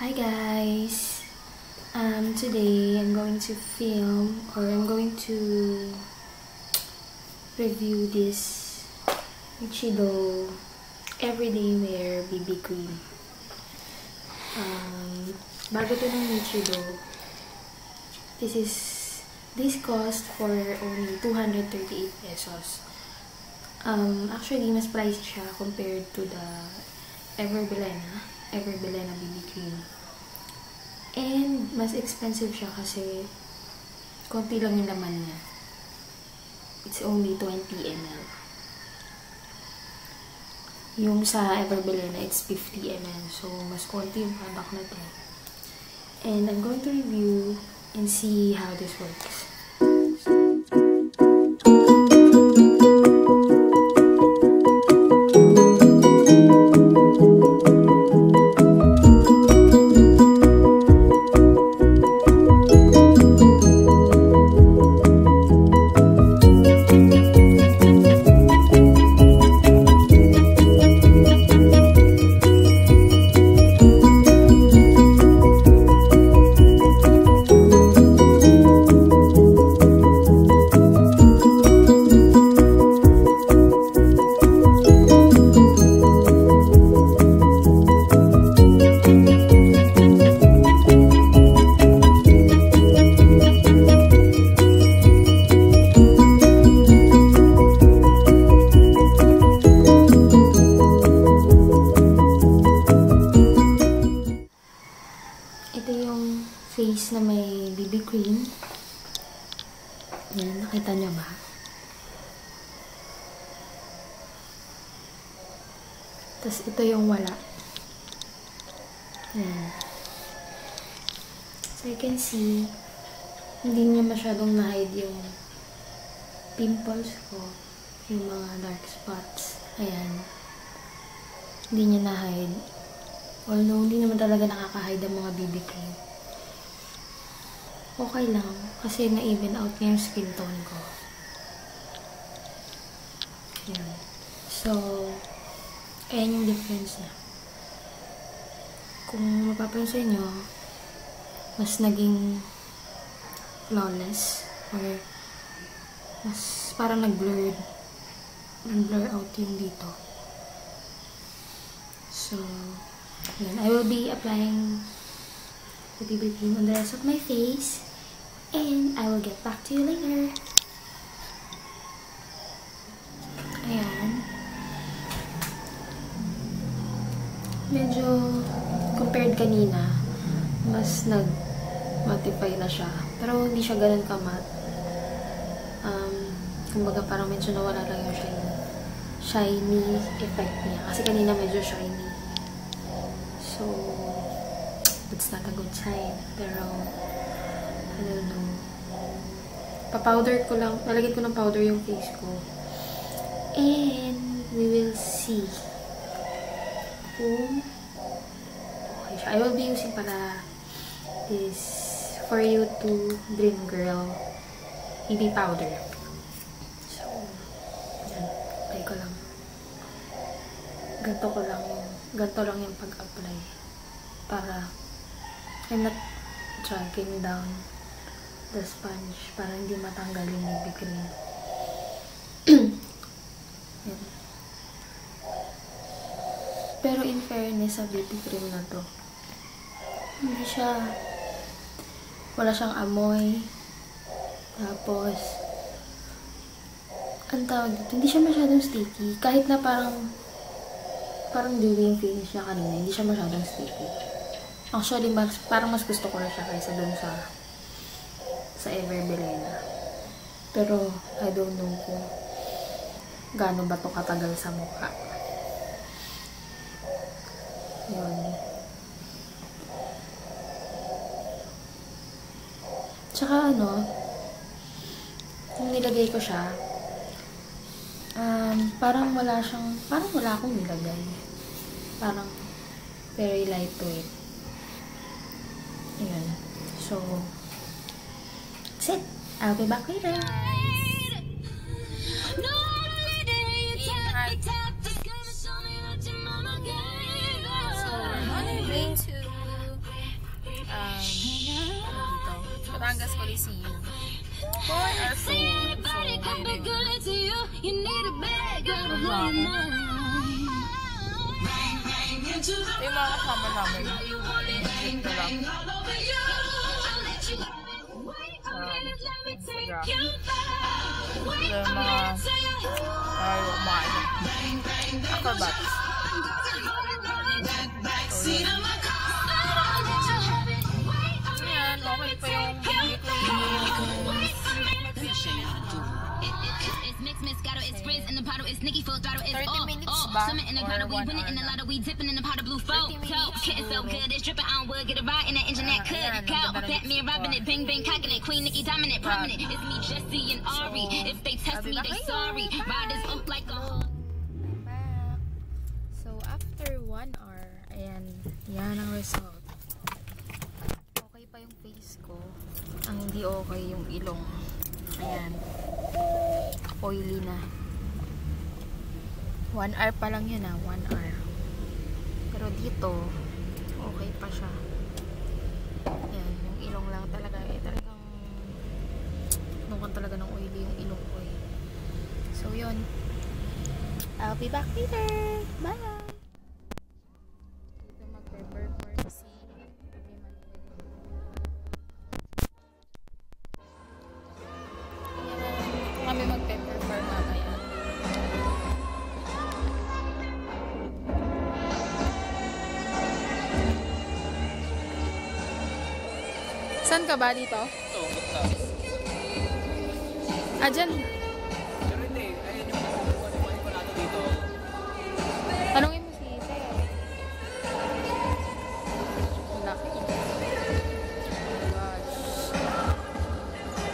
Hi guys! Today I'm going to film or I'm going to review this Michido Everyday Wear BB Cream. Bago to ng Michido, this cost for only 238 pesos. Actually, mas pricey siya compared to the Everbelena BB Cream. And mas expensive siya kasi konti lang yung laman niya. It's only 20 ml. Yung sa Everbelena, it's 50 ml. So, mas konti yung product na to. And I'm going to review and see how this works. Ito yung face na may BB cream. Yan, nakita nyo ba? Tapos ito yung wala. Yan. So you can see, hindi niya masyadong na-hide yung pimples ko. Yung mga dark spots. Ayan. Hindi niya na-hide. Although, hindi naman talaga nakaka-hide ang mga BB cream. Okay lang. Kasi na-even out niya yung skin tone ko. Yan. So, ayan yung difference niya. Kung mapapansin nyo, mas naging flawless. Or, mas parang nag-blur out yung dito. So, then I will be applying the BB cream on the rest of my face, and I will get back to you later. Ayan. Medyo compared kanina, mas nag-mattify na siya. Pero hindi siya ganun kamat. Kumbaga parang medyo nawala lang yung shiny effect niya. Kasi kanina medyo shiny. So, it's not a good sign. Pero, I don't know. Pa-powder ko lang. Nalagyan ko ng powder yung face ko. And, we will see kung okay siya. I will be using pala this For You to Dream Girl BB powder. So, yan. Apply ko lang. Ganto lang yung pag-apply. Para I'm not dragging down the sponge para hindi matanggal yung BB cream. Pero in fairness sa BB cream na to, wala siyang amoy. Tapos, ang tawag dito, hindi siya masyadong sticky. Kahit na parang dewy yung finish niya kanina, hindi siya masyadong sticky. Actually, parang mas gusto ko na siya kaysa dun sa Everbelena. Pero, I don't know kung gaano ba to katagal sa mukha. Yun. Tsaka kung nilagay ko siya, parang wala akong nilagay. Parang very lightweight. Ayan. So, that's it. I'll be back later. So, I'm going to Batangas Coliseum. Boy, our soul. So, ito yung mga kasama namin. Ito lang. Instagram. Ito yung mga acrobats. Ayan, okay pa yung It's Frizz in the bottle, it's Nicki full throttle, it's 30 minutes ba? Swimming in the grotto, we winning in the lotto, we dipping in the pot of blue folk. Getting so good, it's dripping on wood, get a ride in the engine that could go. Batman robbing it, bang bang cocking it, Queen Nicki dominant, prominent. It's me, Jesse and Ari. If they test me, they sorry. Riders up like a. So after 1 hour, ayan, yan ang result. Okay pa yung face ko. Ang hindi okay yung ilong. Ayan. Oily na. 1 hour pa lang yun 1 hour. Pero dito, okay pa siya. Ayan, yung ilong lang talaga. Talagang nukan talaga ng oily yung ilong ko eh. So yun. I'll be back later. Bye! Dito magpe-perform si kami magpe-perform mamaya. Saan ka ba dito? ito, gupta. Dyan. Pero hindi, ayun yung ano ko nato dito. Tanungin mo si Sir. Laki. Oh my gosh.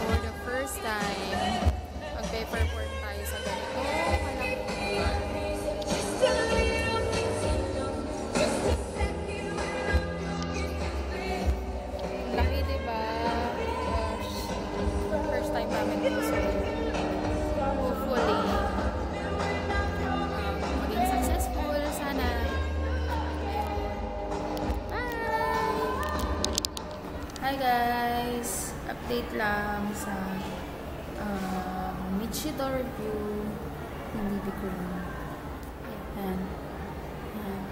For the first time, magpe-perform tayo sa ganito. Laki, diba? Gosh. First time namin dito. So, hopefully, maging successful. Sana. Bye! Hi guys! Update lang sa Michito review ng BB Cream. Ayan. Ayan.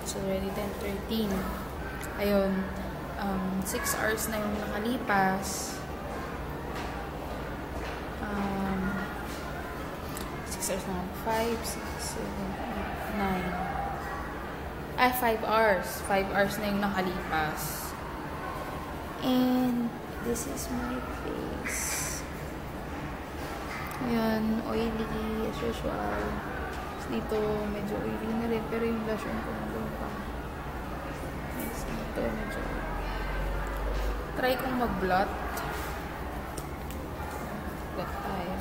It's already 10:13. Ayun. 6 hours na yung nakalipas. 6 hours na. 5, 6, 7, 8, 9. 5 hours. 5 hours na yung nakalipas. And this is my face. Ayan, oily as usual. Dito, medyo oily na rin. Pero yung blush on ko nandun pa. Yes, dito, medyo. Try kong mag-blot. Blot tayo.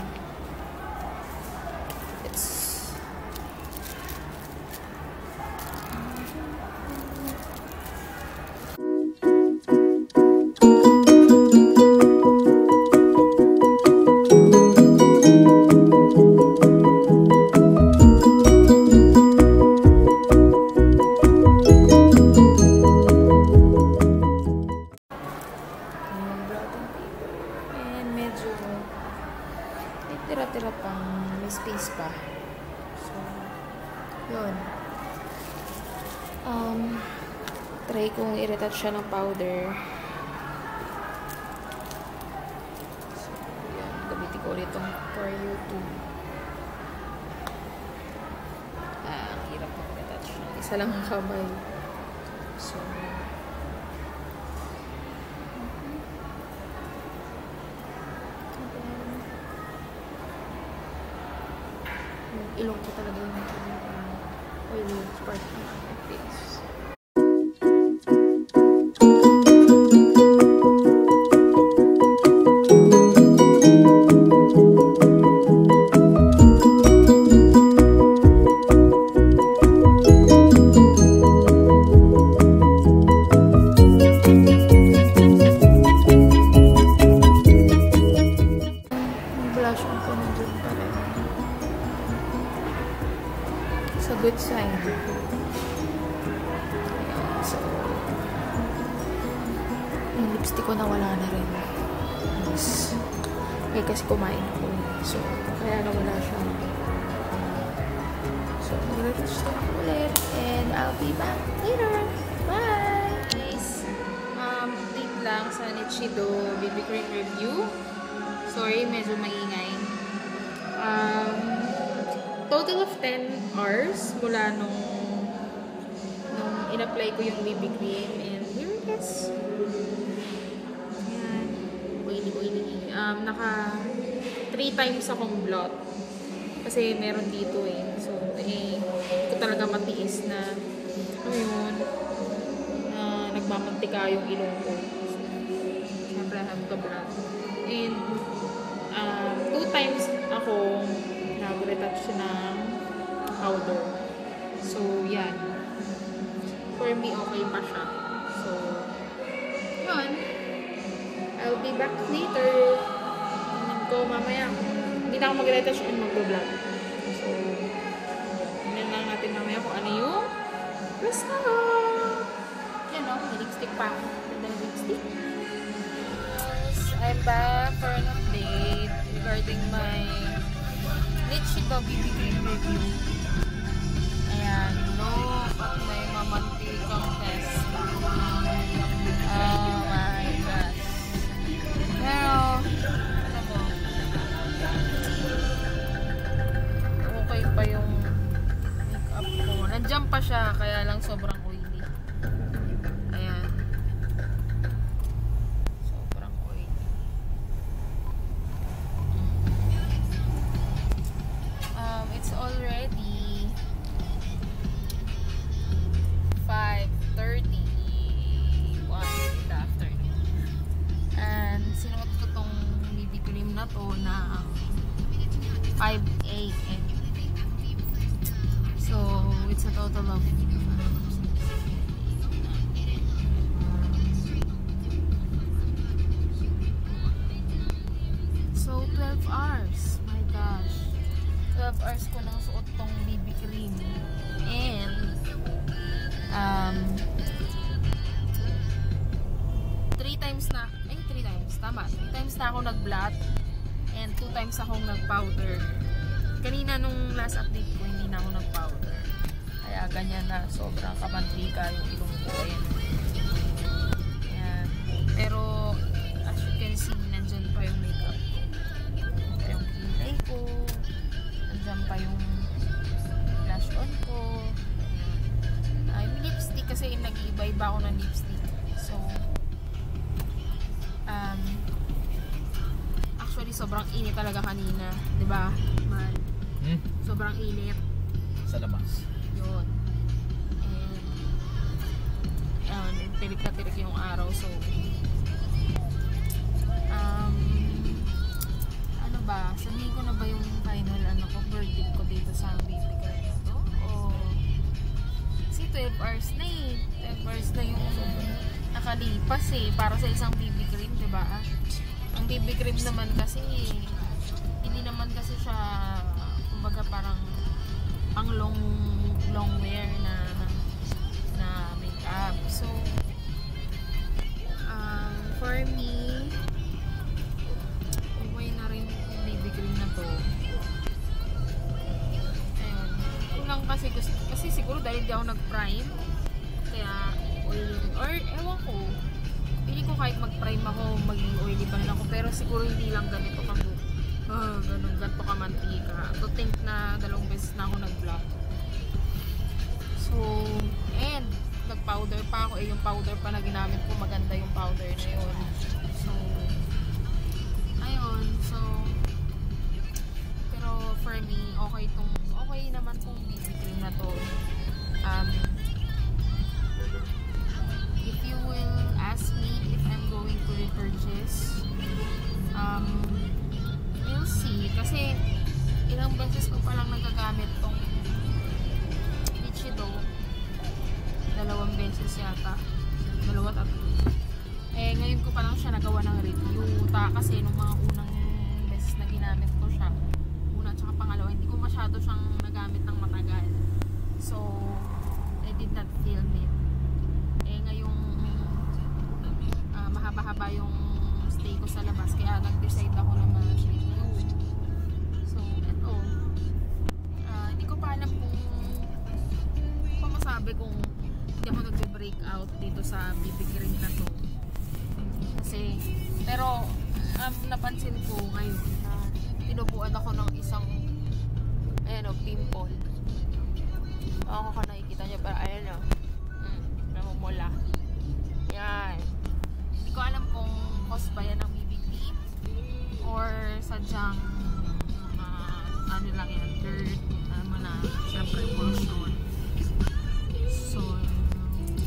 Tira-tira pang may space pa. So, yun. Try kong i-retouch siya ng powder. So, yan. Gamitin ko ulit itong for you too. Ang hirap ng retouch. Isa lang ang kamay. So, ilong ko talaga yung oily part ng aking face. Blush on ko na dyan pa rin. It's a good sign. So, yung lipstick ko nawala na rin. guys. Kasi kumain ako. So, kaya nawala siya. So, mag-retouch na ako ulit. And I'll be back later. Bye! Guys, update lang sa Nichido BB Cream review. Sorry, medyo maingay. Total of 10 hours mula nung in-apply ko yung BB cream. And here it is. Ayan. Oily. Naka 3 times akong blot. Kasi meron dito eh. So, hindi ko talaga matiis na nagmamantika yung ilong ko. So, syempre, I have to blot. And 2 times akong nag-retouch ng powder. So, yan. For me, okay pa siya. So, yun. I'll be back later. Tingnan ko mamaya. Hindi na ako mag-retouch and mag-vlog. So, tingnan lang natin mamaya kung ano yung result. Yan o, may lipstick pa. Ganda ng lipstick. I'm back for an update regarding my Nichido BB Cream review. Ayan, look at my mamantikang test. Oh my gosh. Pero, ano mo, okay pa yung makeup ko. Nandiyan pa siya, kaya lang sobrang oily. Ayan. Sobrang oily. It's already 5:31 in the afternoon. And sinuot ko tong BB cream na to na 5 AM. So, it's a total of so 12 hours. My gosh. 12 hours ko nang suot tong BB cream. And 3 times na ako nag-blot and 2 times akong nag-powder. Kanina nung last update ko hindi na ako nag-powder, kaya ganyan na sobrang kamantika yung ilong ko. Ayan. Pero as you can see, nandyan pa yung makeup ko, nandyan pa yung kilay ko, nandyan pa yung blush on ko. Yung lipstick kasi nag-iiba-iba ako ng lipstick. So, actually, sobrang init talaga kanina. Diba, man? Sobrang init. Sa labas. Yun. And, tirik na tirik yung araw. So, ano ba? Sabihin ko na ba yung final, verdict ko dito sa BB cream na to? O, kasi 12 hours na eh. 12 hours na yung nakalipas eh. Para sa isang BB cream, diba? Ang BB cream naman kasi, hindi naman kasi siya, kumbaga parang pang long wear na makeup. So, for me, okay na rin yung BB cream na to. Ayun. Ito lang kasi siguro dahil di ako nag-prime, kaya oily. Or, ewan ko, pili ko kahit mag-prime ako, maging oily pa rin ako. Pero siguro hindi lang ganito ganito kamantika. To think na 2 beses na ako nag-vlog. So, and nag-powder pa ako. Yung powder pa na ginamit ko, maganda yung powder na yun. So, ayun. So, pero for me, okay naman tong BB cream na to. If you will ask me if I'm going to repurchase, we'll see. Kasi ilang beses ko palang nagagamit tong Nichido. 2 beses yata. 2 at 3. Ngayon ko palang siya nagawa ng review. Kasi nung mga unang beses na ginamit ko siya, una at saka pangalawa, hindi ko masyado siyang nagamit ng matagal. So, I did not film it. Ngayong mahaba-haba yung stay ko sa labas. Kaya nag-decide ako na mag-review. So, ito. Hindi ko pa alam kung masabi kung hindi ako nag-break out dito sa BB cream na to. Kasi, pero napansin ko ngayon na tinubuan ako ng isang pimple. Ako ka nakikita niya, pero ayan o. Namumula. Yan. Hindi ko alam kung cause ba yan ng BB cream or sadyang ano lang yan, dirt, syempre pollution. So,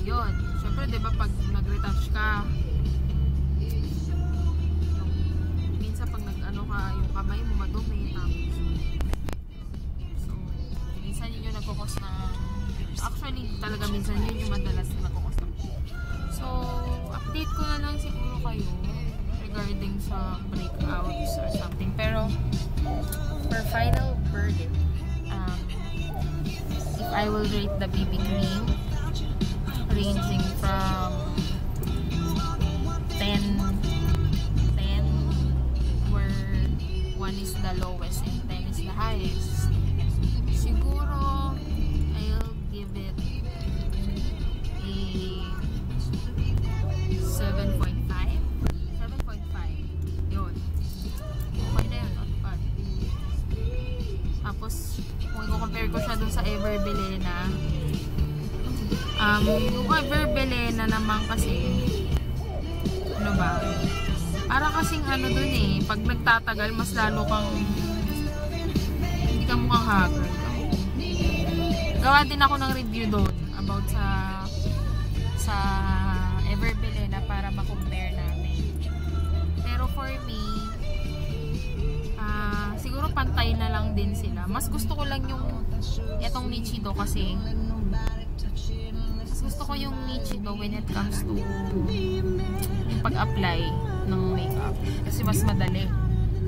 yun. Syempre, diba pag nag-retouch ka, minsan pag nag-ano ka, yung kamay mo madumi, tapos so, minsan yun yung nagkukos na, actually, talaga minsan yun yung madalas na nagkukos na. So, update ko na lang siguro kayo regarding sa breakouts or something. Pero, for final verdict, if I will rate the BB cream, ranging from 10, where 1 is the lowest and 10 is the highest, siguro I'll give it a 7.5. 7.5. Yun. Okay na yun. Not bad. Tapos, kung i-compare ko siya dun sa Ever Belena, yung Ever Belena naman kasi, ano ba, para kasing ano dun pag nagtatagal, mas lalo kang, hindi ka mukhang haggard. Gawa din ako ng review doon about sa Ever Belena para ma-compare natin. Pero for me, siguro pantay na lang din sila. Mas gusto ko lang yung etong Nichido kasi mas gusto ko yung Nichido when it comes to yung pag-apply ng makeup. Kasi mas madali.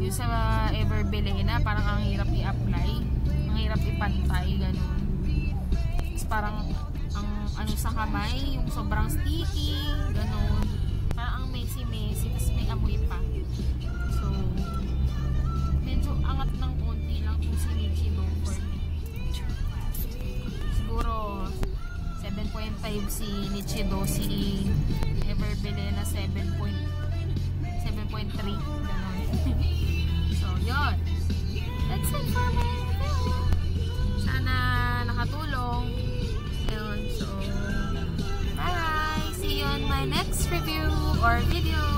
Yung sa Ever Belena, parang ang hirap i-apply. Ang hirap ipantay, ganun. Tapos parang ang ano sa kamay, yung sobrang sticky, ganun. Parang ang messy-messy, tapos may amoy pa. So, medyo angat ng konti lang kung si Nichido for me. Siguro 7.5 si Nichido, si Ever Belena 7.3, ganun. So, yun. That's it for my review. Sana nakatulong. Ayun, so bye! See you on my next review or video.